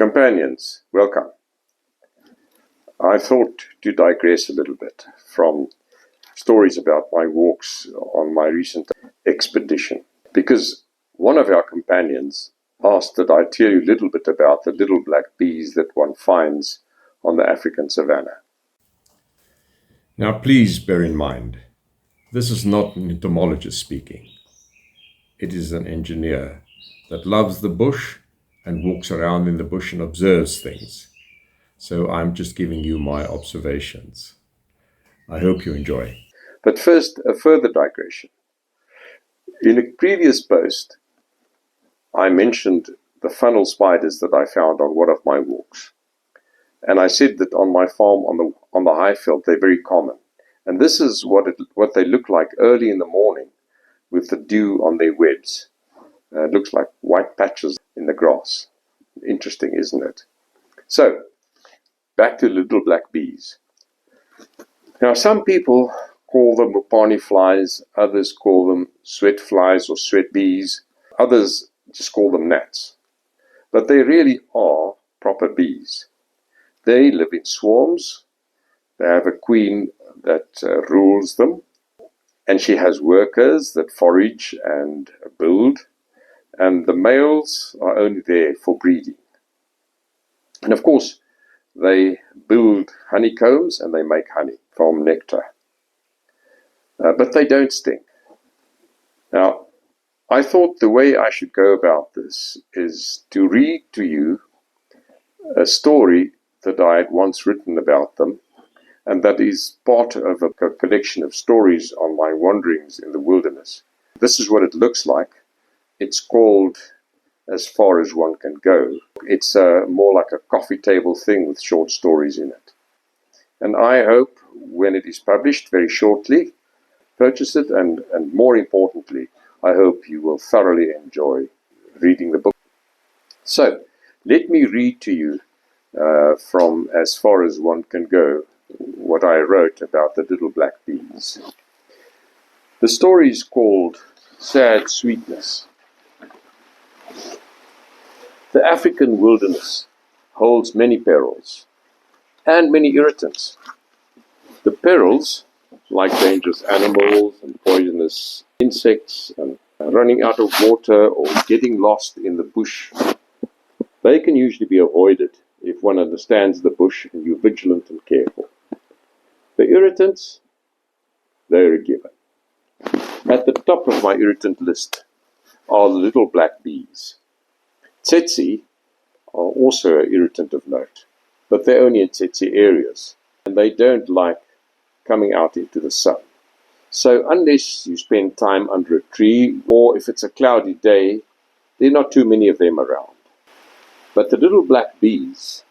Companions, welcome. I thought to digress a little bit from stories about my walks on my recent expedition, because one of our companions asked that I tell you a little bit about the little black bees that one finds on the African savannah. Now, please bear in mind, this is not an entomologist speaking. It is an engineer that loves the bush and walks around in the bush and observes things. So I'm just giving you my observations. I hope you enjoy. But first, a further digression. In a previous post, I mentioned the funnel spiders that I found on one of my walks. And I said that on my farm on the high veld, they're very common. And this is what they look like early in the morning with the dew on their webs. It looks like white patches in the grass. Interesting, isn't it? So, back to little black bees. Now, some people call them mopani flies, others call them sweat flies or sweat bees, others just call them gnats. But they really are proper bees. They live in swarms. They have a queen that rules them, and she has workers that forage and build, and the males are only there for breeding. And of course, they build honeycombs and they make honey from nectar. But they don't sting. Now, I thought the way I should go about this is to read to you a story that I had once written about them, and that is part of a collection of stories on my wanderings in the wilderness. This is what it looks like. It's called As Far As One Can Go. It's more like a coffee table thing with short stories in it. And I hope when it is published very shortly, purchase it, and more importantly, I hope you will thoroughly enjoy reading the book. So, let me read to you from As Far As One Can Go what I wrote about the little black bees. The story is called Sad Sweetness. The African wilderness holds many perils and many irritants. The perils, like dangerous animals and poisonous insects and running out of water or getting lost in the bush, they can usually be avoided if one understands the bush and you're vigilant and careful. The irritants, they're a given. At the top of my irritant list are the little black bees. Tsetse are also an irritant of note, but they're only in tsetse areas, and they don't like coming out into the sun. So unless you spend time under a tree, or if it's a cloudy day, there are not too many of them around. But the little black bees,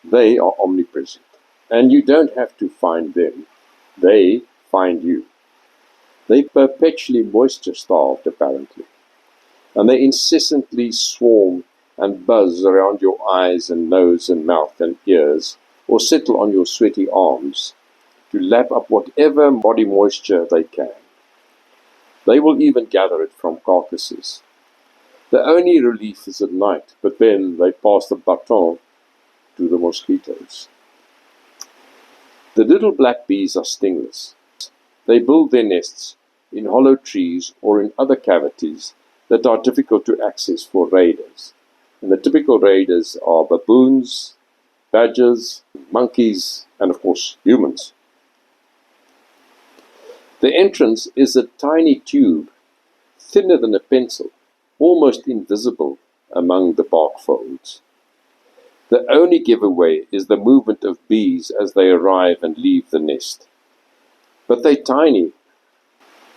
they are omnipresent, and you don't have to find them. They find you. They perpetually moisture-starved, apparently, and they incessantly swarm and buzz around your eyes and nose and mouth and ears, or settle on your sweaty arms to lap up whatever body moisture they can. They will even gather it from carcasses. The only relief is at night, but then they pass the baton to the mosquitoes. The little black bees are stingless. They build their nests in hollow trees or in other cavities that are difficult to access for raiders. And the typical raiders are baboons, badgers, monkeys, and of course humans. The entrance is a tiny tube, thinner than a pencil, almost invisible among the bark folds. The only giveaway is the movement of bees as they arrive and leave the nest. But they're tiny,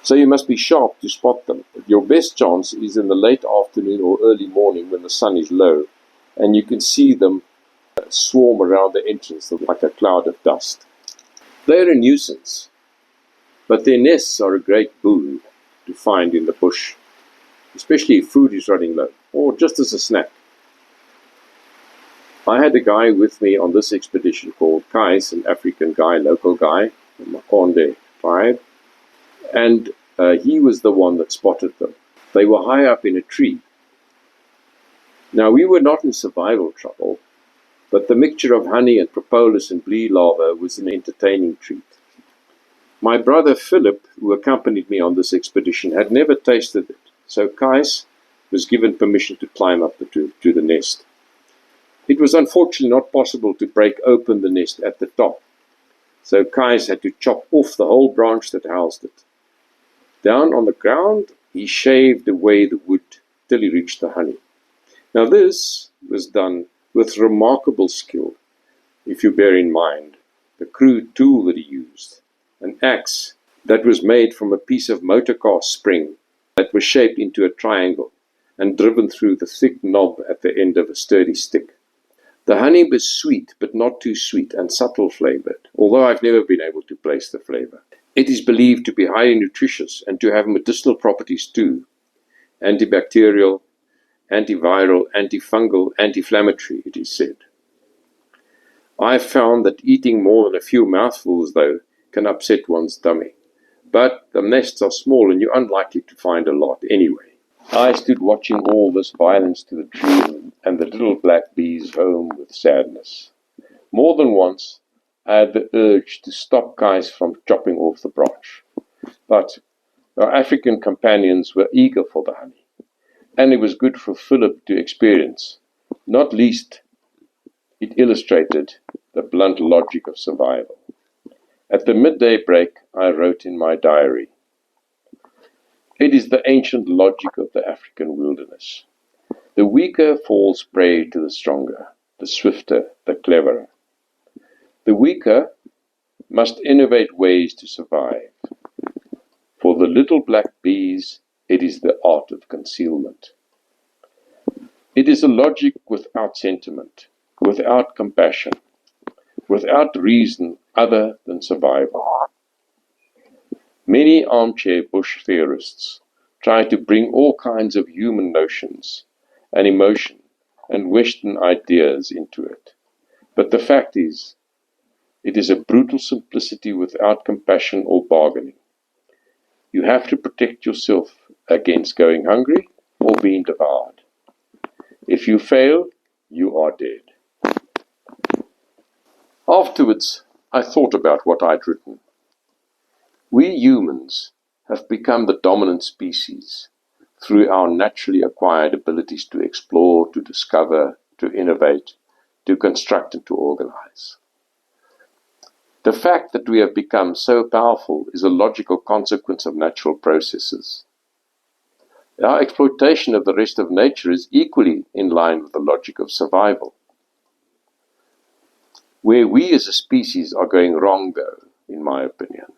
so you must be sharp to spot them. Your best chance is in the late afternoon or early morning when the sun is low, and you can see them swarm around the entrance like a cloud of dust. They're a nuisance, but their nests are a great boon to find in the bush, especially if food is running low, or just as a snack. I had a guy with me on this expedition called Kais, an African guy, local guy, the Makonde tribe, and he was the one that spotted them. They were high up in a tree. Now, we were not in survival trouble, but the mixture of honey and propolis and blee larvae was an entertaining treat. My brother Philip, who accompanied me on this expedition, had never tasted it, so Kais was given permission to climb up to the nest. It was unfortunately not possible to break open the nest at the top, so Kais had to chop off the whole branch that housed it. Down on the ground, he shaved away the wood till he reached the honey. Now this was done with remarkable skill, if you bear in mind the crude tool that he used, an axe that was made from a piece of motorcar spring that was shaped into a triangle and driven through the thick knob at the end of a sturdy stick. The honey was sweet, but not too sweet, and subtle flavored, although I've never been able to place the flavor. It is believed to be highly nutritious and to have medicinal properties too: antibacterial, antiviral, antifungal, anti-inflammatory, it is said. I've found that eating more than a few mouthfuls, though, can upset one's tummy. But the nests are small and you're unlikely to find a lot anyway. I stood watching all this violence to the tree and the little black bees home with sadness. More than once, I had the urge to stop Kais from chopping off the branch. But our African companions were eager for the honey, and it was good for Philip to experience. Not least, it illustrated the blunt logic of survival. At the midday break, I wrote in my diary, "It is the ancient logic of the African wilderness. The weaker falls prey to the stronger, the swifter, the cleverer. The weaker must innovate ways to survive. For the little black bees, it is the art of concealment. It is a logic without sentiment, without compassion, without reason other than survival." Many armchair bush theorists try to bring all kinds of human notions and emotion and Western ideas into it. But the fact is, it is a brutal simplicity without compassion or bargaining. You have to protect yourself against going hungry or being devoured. If you fail, you are dead. Afterwards, I thought about what I'd written. We humans have become the dominant species through our naturally acquired abilities to explore, to discover, to innovate, to construct and to organize. The fact that we have become so powerful is a logical consequence of natural processes. Our exploitation of the rest of nature is equally in line with the logic of survival. Where we as a species are going wrong, though, in my opinion,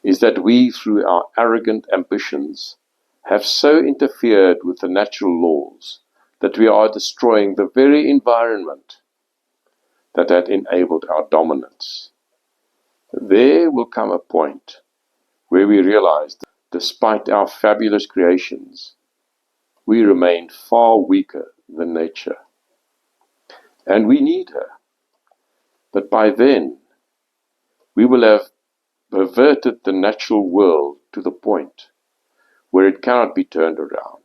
is that we, through our arrogant ambitions, have so interfered with the natural laws that we are destroying the very environment that had enabled our dominance. There will come a point where we realize that despite our fabulous creations, we remain far weaker than nature. And we need her. But by then, we will have perverted the natural world to the point where it cannot be turned around.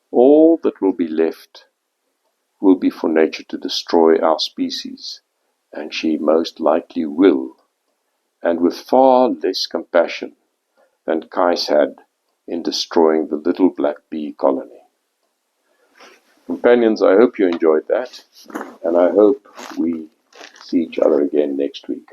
All that will be left will be for nature to destroy our species, and she most likely will, and with far less compassion than Kais had in destroying the little black bee colony. Companions, I hope you enjoyed that, and I hope we see each other again next week.